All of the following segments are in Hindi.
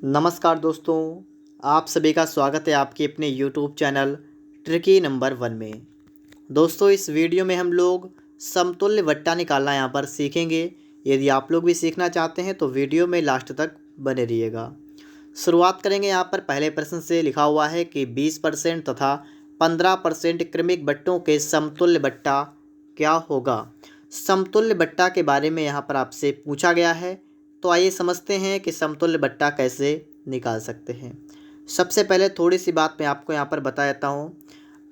नमस्कार दोस्तों, आप सभी का स्वागत है आपके अपने YouTube चैनल ट्रिकी नंबर 1 में। दोस्तों, इस वीडियो में हम लोग समतुल्य बट्टा निकालना यहाँ पर सीखेंगे। यदि आप लोग भी सीखना चाहते हैं तो वीडियो में लास्ट तक बने रहिएगा। शुरुआत करेंगे यहाँ पर पहले प्रश्न से। लिखा हुआ है कि 20% तथा 15% क्रमिक बट्टों के समतुल्य बट्टा क्या होगा। समतुल्य बट्टा के बारे में यहाँ पर आपसे पूछा गया है, तो आइए समझते हैं कि समतुल्य बट्टा कैसे निकाल सकते हैं। सबसे पहले थोड़ी सी बात मैं आपको यहाँ पर बता देता हूँ।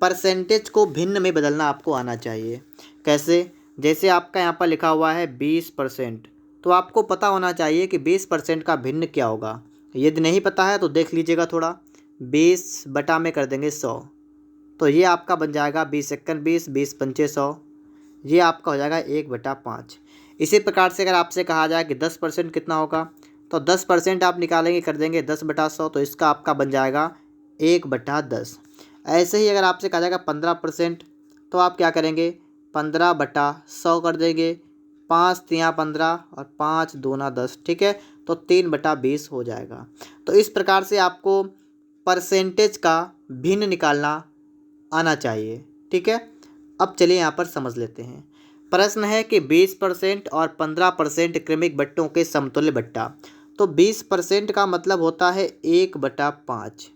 परसेंटेज को भिन्न में बदलना आपको आना चाहिए। कैसे? जैसे आपका यहाँ पर लिखा हुआ है 20%, तो आपको पता होना चाहिए कि 20% का भिन्न क्या होगा। यदि नहीं पता है तो देख लीजिएगा थोड़ा। 20 बटा में कर देंगे 100, तो ये आपका बन जाएगा 20 एक्कन 20, 20 पंचे 100। ये आपका हो जाएगा 1/5। इसी प्रकार से अगर आपसे कहा जाए कि 10% कितना होगा, तो 10% आप निकालेंगे, कर देंगे 10/100, तो इसका आपका बन जाएगा 1/10। ऐसे ही अगर आपसे कहा जाएगा 15%, तो आप क्या करेंगे, 15/100 कर देंगे। 5 तियाँ 15 और 5 दूना 10, ठीक है, तो 3/20 हो जाएगा। तो इस प्रकार से आपको परसेंटेज का भिन्न निकालना आना चाहिए, ठीक है। अब चलिए यहाँ पर समझ लेते हैं। प्रश्न है कि 20% और 15% क्रमिक बट्टों के समतुल्य बट्टा। तो 20% का मतलब होता है 1/5।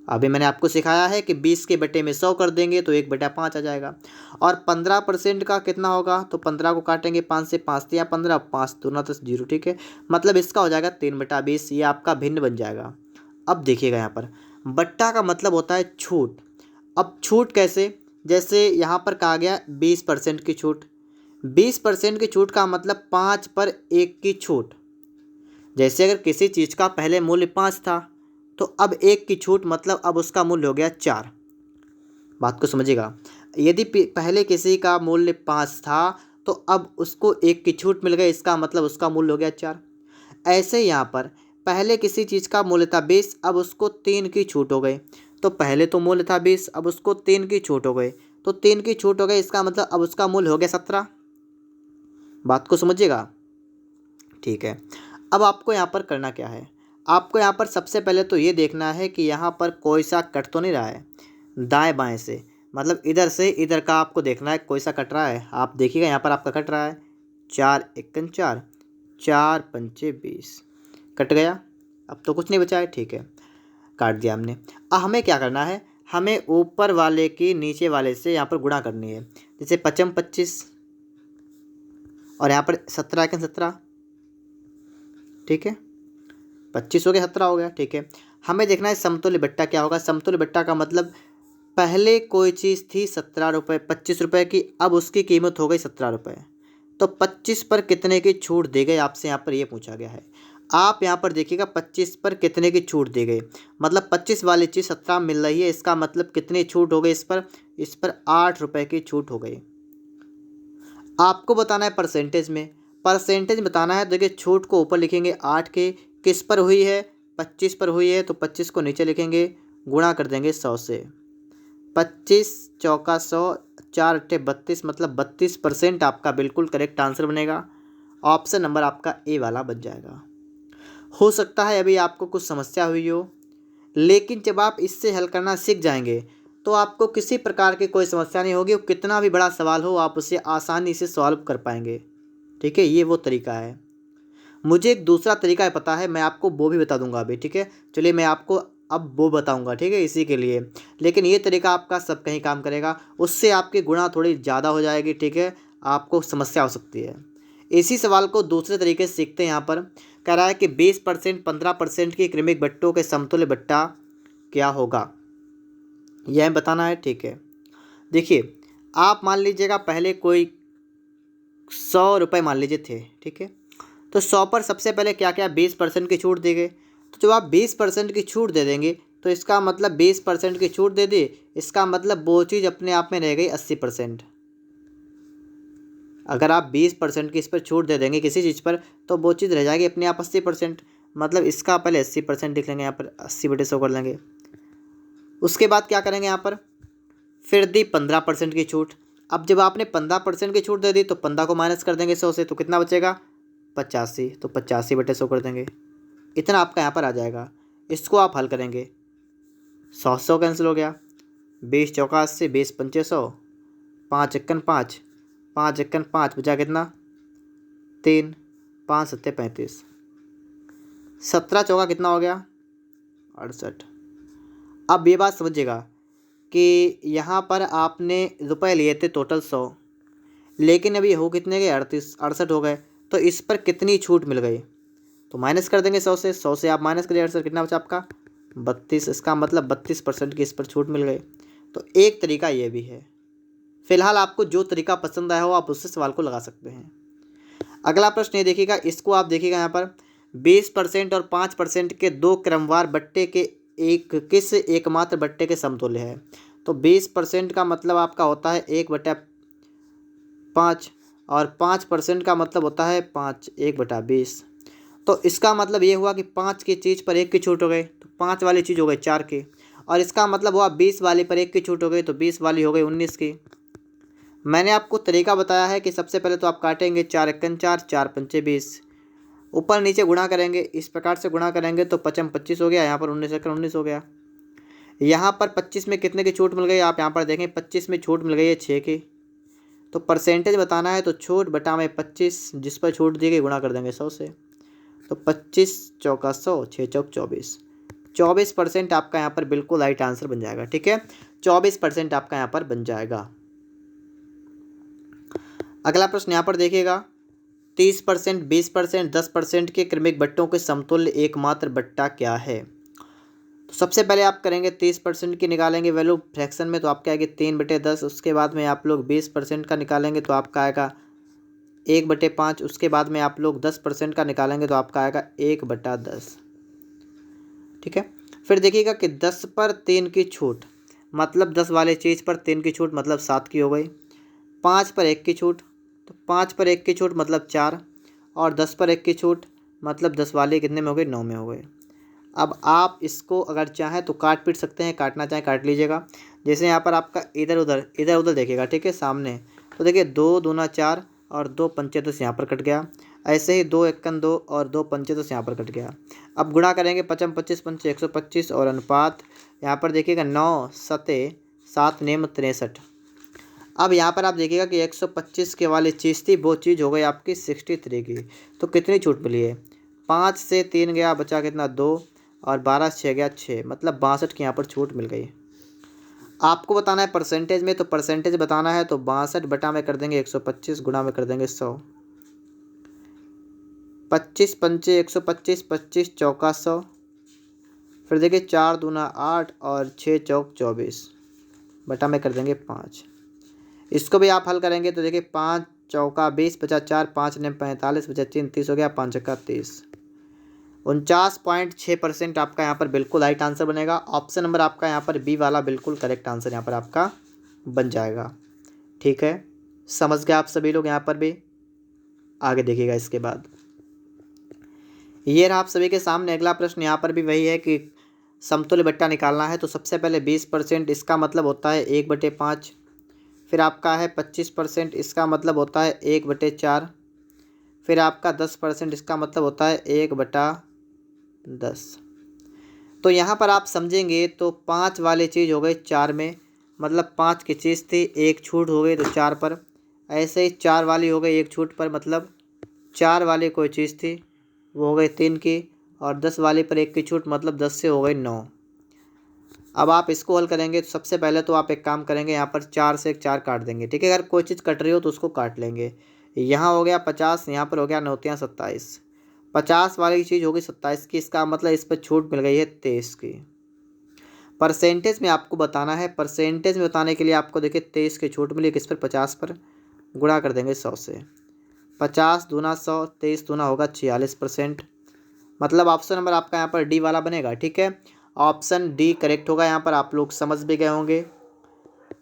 अभी मैंने आपको सिखाया है कि 20 के बटे में 100 कर देंगे तो 1/5 आ जाएगा। और 15% का कितना होगा, तो 15 को काटेंगे 5 से, 5 तिया 15, 5 दूना 10, 0, ठीक है। मतलब इसका हो जाएगा 3/20। ये आपका भिन्न बन जाएगा। अब देखिएगा यहाँ पर बट्टा का मतलब होता है छूट। अब छूट कैसे? जैसे यहाँ पर कहा गया 20% की छूट। 20% की छूट का मतलब 5 पर 1 की छूट। जैसे अगर किसी चीज़ का पहले मूल्य 5 था, तो अब 1 की छूट मतलब अब उसका मूल्य हो गया 4। बात को समझिएगा। यदि पहले किसी का मूल्य 5 था, तो अब उसको 1 की छूट मिल गई, इसका मतलब उसका मूल्य हो गया 4। ऐसे यहाँ पर पहले किसी चीज़ का मूल्य था 20, अब उसको 3 की छूट हो गई। तो पहले तो मूल्य था 20, अब उसको 3 की छूट हो गई, तो 3 की छूट हो गई, इसका मतलब अब उसका मूल्य हो गया 17। बात को समझिएगा, ठीक है। अब आपको यहाँ पर करना क्या है, आपको यहाँ पर सबसे पहले तो ये देखना है कि यहाँ पर कोई सा कट तो नहीं रहा है दाएं बाएं से, मतलब इधर से इधर का आपको देखना है कोई सा कट रहा है। आप देखिएगा यहाँ पर आपका कट रहा है 4 एक्कन 4, 4 पंचे 20, कट गया। अब तो कुछ नहीं बचा है, ठीक है, काट दिया हमने। अब हमें क्या करना है, हमें ऊपर वाले की नीचे वाले से यहाँ पर गुणा करनी है। जैसे 55 25 और यहाँ पर 17 एकन 17, ठीक है, 25 हो गया 17 हो गया, ठीक है। हमें देखना है समतुल्य बट्टा क्या होगा। समतुल्य बट्टा का मतलब पहले कोई चीज़ थी 17 रुपये 25 रुपये की, अब उसकी कीमत हो गई 17 रुपये, तो 25 पर कितने की छूट दी गई, आपसे यहाँ पर ये पूछा गया है। आप यहाँ पर देखिएगा 25 पर कितने की छूट दी गई, मतलब 25 वाली चीज़ 17 मिल रही है, इसका मतलब कितनी छूट हो गई इस पर, 8 रुपये की छूट हो गई। आपको बताना है परसेंटेज में, परसेंटेज बताना है। देखिए छूट को ऊपर लिखेंगे 8 के, किस पर हुई है, 25 पर हुई है, तो 25 को नीचे लिखेंगे, गुणा कर देंगे 100 से। 25 चौका 100, 4 अट्ठे 32, मतलब 32% आपका बिल्कुल करेक्ट आंसर बनेगा। ऑप्शन नंबर आपका ए वाला बन जाएगा। हो सकता है अभी आपको कुछ समस्या हुई हो, लेकिन जब आप इससे हल करना सीख जाएंगे तो आपको किसी प्रकार की कोई समस्या नहीं होगी। कितना भी बड़ा सवाल हो आप उसे आसानी से सॉल्व कर पाएंगे, ठीक है। ये वो तरीका है। मुझे एक दूसरा तरीका पता है, मैं आपको वो भी बता दूंगा अभी, ठीक है। चलिए मैं आपको अब वो बताऊंगा, ठीक है, इसी के लिए। लेकिन ये तरीका आपका सब कहीं काम करेगा, उससे आपकी गुणा थोड़ी ज़्यादा हो जाएगी, ठीक है, आपको समस्या हो सकती है। इसी सवाल को दूसरे तरीके से सीखते हैं। यहाँ पर कह रहा है कि 20% 15% की क्रमिक बट्टों के समतुल्य बट्टा क्या होगा, यह बताना है, ठीक है। देखिए आप मान लीजिएगा पहले कोई 100 रुपये मान लीजिए थे, ठीक है, तो 100 पर सबसे पहले क्या क्या 20% की छूट दी गई। तो जब आप 20% की छूट दे देंगे तो इसका मतलब 20% की छूट दे दी, इसका मतलब वो चीज़ अपने आप में रह गई 80%। अगर आप 20% की इस पर छूट दे देंगे किसी चीज़ पर, तो वो चीज़ रह जाएगी अपने आप 80%। मतलब इसका पहले 80% लिख लेंगे, यहाँ पर 80/100 कर लेंगे। उसके बाद क्या करेंगे, यहाँ पर फिर दी 15% की छूट। अब जब आपने 15% की छूट दे दी तो 15 को माइनस कर देंगे 100 से, तो कितना बचेगा 85, तो 85/100 कर देंगे। इतना आपका यहाँ पर आ जाएगा। इसको आप हल करेंगे, 100 कैंसिल हो गया, 20 चौका 80, 20 पंचे 100, 5 एकन 5, 5 एकन 5 बचा कितना 3, 5 सत्ते 35, 17 चौका कितना हो गया 68। अब ये बात समझिएगा कि यहाँ पर आपने रुपए लिए थे टोटल 100, लेकिन अभी हो कितने गए 68 हो गए, तो इस पर कितनी छूट मिल गई, तो माइनस कर देंगे 100 से। 100 से आप माइनस करिए 68, कितना बचा आपका 32। इसका मतलब 32% की इस पर छूट मिल गई। तो एक तरीका ये भी है। फिलहाल आपको जो तरीका पसंद आया हो आप उससे सवाल को लगा सकते हैं। अगला प्रश्न ये देखिएगा, इसको आप देखिएगा यहाँ पर 20% और 5% के दो क्रमवार बट्टे के एक किस एकमात्र बट्टे के समतुल्य है। तो 20% का मतलब आपका होता है 1/5 और 5% का मतलब होता है 5, 1/20। तो इसका मतलब ये हुआ कि 5 की चीज़ पर 1 की छूट हो गई, तो 5 वाली चीज़ हो गई 4 की, और इसका मतलब हुआ 20 वाली पर 1 की छूट हो गई, तो 20 वाली हो गई 19 की। मैंने आपको तरीका बताया है कि सबसे पहले तो आप काटेंगे 4 एकन 4, 4 पंचे 20, ऊपर नीचे गुणा करेंगे, इस प्रकार से गुणा करेंगे तो 55 25 हो गया, यहाँ पर 19 एकन 19 हो गया। यहाँ पर 25 में कितने की छूट मिल गई आप यहाँ पर देखें, 25 में छूट मिल गई है 6 की। तो परसेंटेज बताना है तो छूट बटा में 25, जिस पर छूट दी गई गुणा कर देंगे 100 से। तो 25 चौका 100, 6 चौक 24, 24% आपका यहाँ पर बिल्कुल राइट आंसर बन जाएगा। ठीक है, 24% आपका यहाँ पर बन जाएगा। अगला प्रश्न यहाँ पर देखिएगा, 30%, 20%, 10% के क्रमिक बट्टों के समतुल्य एकमात्र बट्टा क्या है। तो सबसे पहले आप करेंगे 30% की निकालेंगे वैल्यू फ्रैक्शन में, तो आपका आएगी 3/10। उसके बाद में आप लोग 20% का निकालेंगे तो आपका आएगा 1/5। उसके बाद में आप लोग 10% का निकालेंगे तो आपका आएगा 1/10। ठीक है, फिर देखिएगा कि 10 पर 3 की छूट मतलब 10 वाले चीज़ पर 3 की छूट मतलब 7 की हो गई। 5 पर 1 की छूट, तो 5 पर 1 की छूट मतलब 4, और 10 पर 1 की छूट मतलब 10 वाले कितने में हो गए 9 में हो गए। अब आप इसको अगर चाहें तो काट पीट सकते हैं, काटना चाहें काट लीजिएगा। जैसे यहाँ पर आपका इधर उधर देखिएगा, ठीक है, सामने तो देखिए 2 दूना 4 और 2 पंचे 10 यहाँ पर कट गया। ऐसे ही 2 एकन 2 और 2 पंचे 10 यहाँ पर कट गया। अब गुणा करेंगे 55 25 पंचे 125 और अनुपात यहाँ पर देखिएगा 9 सते 7 नेम 63। अब यहाँ पर आप देखिएगा कि 125 के वाली चीज़ थी, वो चीज़ हो गई आपकी 63 की। तो कितनी छूट मिली है, 5 से 3 गया बचा कितना 2, और 12 से 6 गया 6, मतलब 62 की यहाँ पर छूट मिल गई। आपको बताना है परसेंटेज में, तो परसेंटेज बताना है तो 62 बटा में कर देंगे 125, गुणा में कर देंगे 100। 25 पंचे 125, 25 चौका 100, फिर देखिए 4 दूना 8 और 6 चौक 24, बटा में कर देंगे 5। इसको भी आप हल करेंगे तो देखिए 5 चौका 20 बचा 4, 5 ने 45 बचा 3 30 हो गया, 5 चौका 30। 49.6% आपका यहाँ पर बिल्कुल राइट आंसर बनेगा। ऑप्शन नंबर आपका यहाँ पर बी वाला बिल्कुल करेक्ट आंसर यहाँ पर आपका बन जाएगा। ठीक है, समझ गए आप सभी लोग। यहाँ पर भी आगे देखिएगा। इसके बाद ये रहा आप सभी के सामने अगला प्रश्न। यहाँ पर भी वही है कि समतुल्य बट्टा निकालना है। तो सबसे पहले 20%, इसका मतलब होता है 1/5। फिर आपका है 25%, इसका मतलब होता है 1/4। फिर आपका 10%, इसका मतलब होता है 1/10। तो यहाँ पर आप समझेंगे तो 5 वाली चीज़ हो गई 4 में, मतलब 5 की चीज़ थी, 1 छूट हो गई तो 4 पर। ऐसे ही 4 वाली हो गई 1 छूट पर, मतलब 4 वाली कोई चीज़ थी वो हो गई 3 की, और 10 वाली पर 1 की छूट मतलब 10 से हो गई 9। अब आप इसको हल करेंगे तो सबसे पहले तो आप एक काम करेंगे, यहाँ पर 4 से एक 4 काट देंगे। ठीक है, अगर कोई चीज़ कट रही हो तो उसको काट लेंगे। यहाँ हो गया 50, यहाँ पर हो गया 9 तियां 27। 50 वाली चीज़ हो गई 27 की, इसका मतलब इस पर छूट मिल गई है 23 की। परसेंटेज में आपको बताना है। परसेंटेज में बताने के लिए आपको देखिए 23 की छूट मिली किस पर, 50 पर। गुणा कर देंगे 100 से। 50 दूना 100, 23 दूना होगा 46%। मतलब ऑप्शन नंबर आपका यहाँ पर डी वाला बनेगा। ठीक है, ऑप्शन डी करेक्ट होगा। यहाँ पर आप लोग समझ भी गए होंगे।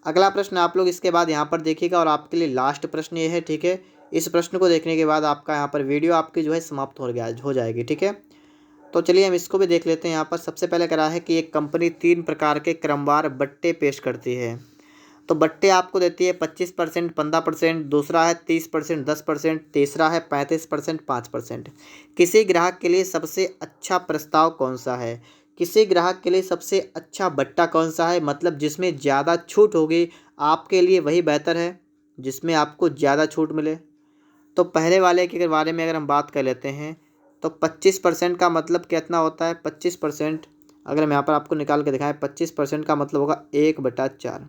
अगला प्रश्न आप लोग इसके बाद यहाँ पर देखिएगा, और आपके लिए लास्ट प्रश्न ये है। ठीक है, इस प्रश्न को देखने के बाद आपका यहाँ पर वीडियो आपकी जो है समाप्त हो जाएगी। ठीक है, तो चलिए हम इसको भी देख लेते हैं। यहाँ पर सबसे पहले करा है कि एक कंपनी 3 प्रकार के क्रमवार बट्टे पेश करती है। तो बट्टे आपको देती है 25%, 15%, दूसरा है 30%, 10%, तीसरा है 35%, 5%। किसी ग्राहक के लिए सबसे अच्छा प्रस्ताव कौन सा है? किसी ग्राहक के लिए सबसे अच्छा बट्टा कौन सा है, मतलब जिसमें ज़्यादा छूट होगी आपके लिए वही बेहतर है, जिसमें आपको ज़्यादा छूट मिले। तो पहले वाले के बारे में अगर हम बात कर लेते हैं तो 25% का मतलब कितना होता है? 25% अगर हम यहाँ पर आपको निकाल के दिखाएं, 25% का मतलब होगा 1/4।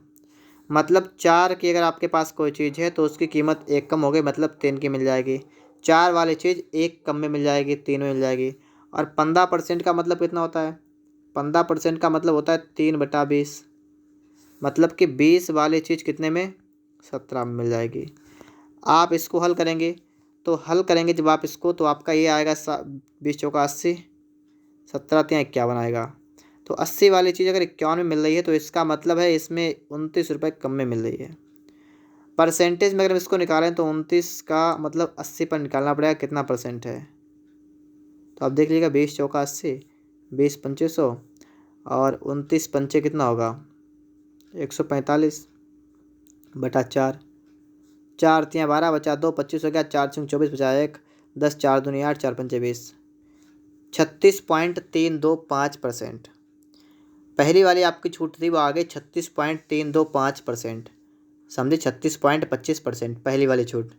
मतलब 4 की अगर आपके पास कोई चीज़ है तो उसकी कीमत 1 कम हो गई, मतलब 3 की मिल जाएगी। 4 वाली चीज़ 1 कम में मिल जाएगी, 3 में मिल जाएगी। और 15% का मतलब कितना होता है? 15% का मतलब होता है 3/20, मतलब कि 20 वाली चीज़ कितने में? 17 में मिल जाएगी। आप इसको हल करेंगे तो जब आप इसको, तो आपका ये आएगा 20 चौका 80, 17 तियाँ 51 आएगा। तो 80 वाली चीज़ अगर 51 में मिल रही है तो इसका मतलब है इसमें 29 रुपये कम में मिल रही है। परसेंटेज में अगर हम इसको निकालें तो 29 का मतलब 80 पर निकालना पड़ेगा, कितना परसेंट है। तो आप देख लीजिएगा, 20 चौका 80, 20 पंचे 100 और 29 पंचे कितना होगा? 145/4। 4 तियाँ 12 बचा 2, 25 हो गया। 4 चौक 24 बचा 1, 10 4 दूनी 8, 4 पंचे 20, 36.325%। पहली वाली आपकी छूट थी वो आ गई 36.325%, समझे? 36.25% पहली वाली छूट।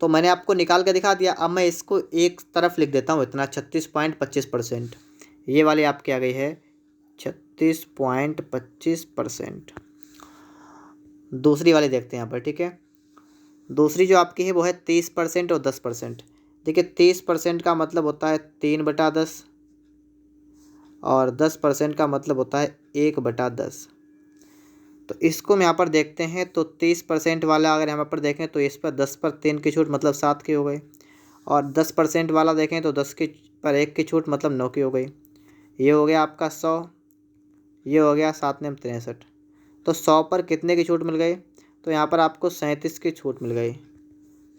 तो मैंने आपको निकाल के दिखा दिया। अब मैं इसको एक तरफ लिख देता हूँ, इतना 36.25%। ये वाली आपकी आ गई है 36.25%। दूसरी वाली देखते हैं यहाँ पर, ठीक है। दूसरी जो आपकी है वो है 30% और 10%। देखिए 30% का मतलब होता है 3/10 और 10% का मतलब होता है 1/10। तो इसको हम यहाँ पर देखते हैं तो 30% वाला अगर यहाँ पर देखें तो इस पर 10 पर 3 की छूट मतलब 7 की हो गई, और 10% वाला देखें तो 10 की पर 1 की छूट मतलब 9 की हो गई। ये हो गया आपका 100, ये हो गया 7 ने 63। तो 100 पर कितने की छूट मिल गई? तो यहाँ पर आपको 37 की छूट मिल गई।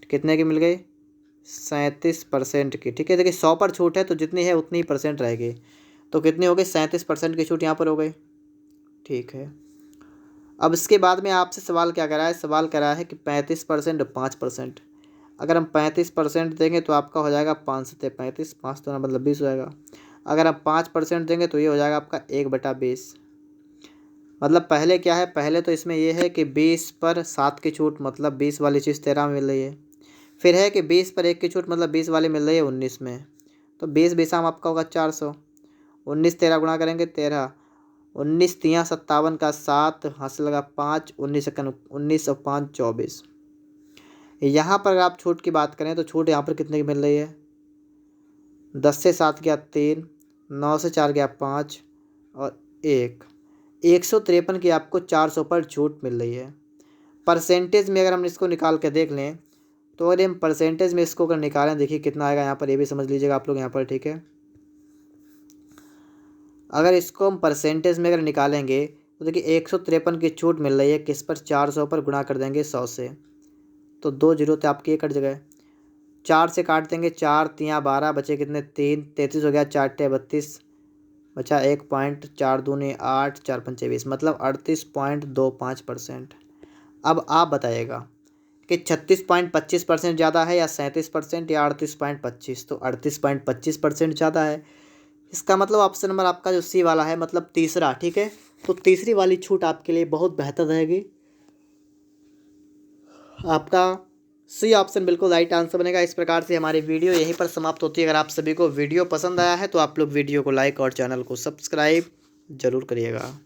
कितने की मिल गई? 37% की, ठीक है। देखिए 100 पर छूट है तो जितनी है उतनी ही परसेंट रहेगी, तो कितनी हो गई? 37% की छूट यहाँ पर हो गई, ठीक है। अब इसके बाद में आपसे सवाल क्या करा है? सवाल करा है कि 35% और 5%। अगर हम 35% देंगे तो आपका हो जाएगा 5 सत्ते 35, 5 तो ना मतलब 20 हो जाएगा। अगर हम 5% देंगे तो ये हो जाएगा आपका 1/20। मतलब पहले क्या है? पहले तो इसमें ये है कि 20 पर 7 की छूट मतलब 20 वाली चीज़ 13 में मिल रही है। फिर है कि 20 पर 1 की छूट मतलब 20 वाली मिल रही है 19 में। तो 20 बीसाम आपका होगा 400। 19 13 गुणा करेंगे 13, 19 तियाँ 57 का 7 हासिल लगा 5, 19 सेकंड 19 और 5 24। यहाँ पर अगर आप छूट की बात करें तो छूट यहाँ पर कितने की मिल रही है? 10 से 7 गया 3, 9 से 4 गया 5 और 1, 153 की आपको 400 पर छूट मिल रही है। परसेंटेज में अगर हम इसको निकाल के देख लें तो अगर हम परसेंटेज में इसको अगर निकालें, देखिए कितना आएगा यहाँ पर, ये भी समझ लीजिएगा आप लोग यहाँ पर, ठीक है। अगर इसको हम परसेंटेज में अगर निकालेंगे तो देखिए 153 की छूट मिल रही है किस पर? 400 पर गुणा कर देंगे 100 से, तो 2 जीरो तो आपके कट जगह 4 से काट देंगे, 4 तियाँ 12 बचे कितने? 3, 33 हो गया, 4 टे 32 बचा 1 पॉइंट, 4 दूनी 8, 4 पंचे 20, मतलब 38.25%। अब आप बताइएगा कि 36.25% ज़्यादा है या 37% या 38.25? तो 38.25% ज़्यादा है। इसका मतलब ऑप्शन नंबर आपका जो सी वाला है, मतलब तीसरा, ठीक है। तो तीसरी वाली छूट आपके लिए बहुत बेहतर रहेगी। आपका सी ऑप्शन बिल्कुल राइट आंसर बनेगा। इस प्रकार से हमारी वीडियो यहीं पर समाप्त होती है। अगर आप सभी को वीडियो पसंद आया है तो आप लोग वीडियो को लाइक और चैनल को सब्सक्राइब जरूर करिएगा।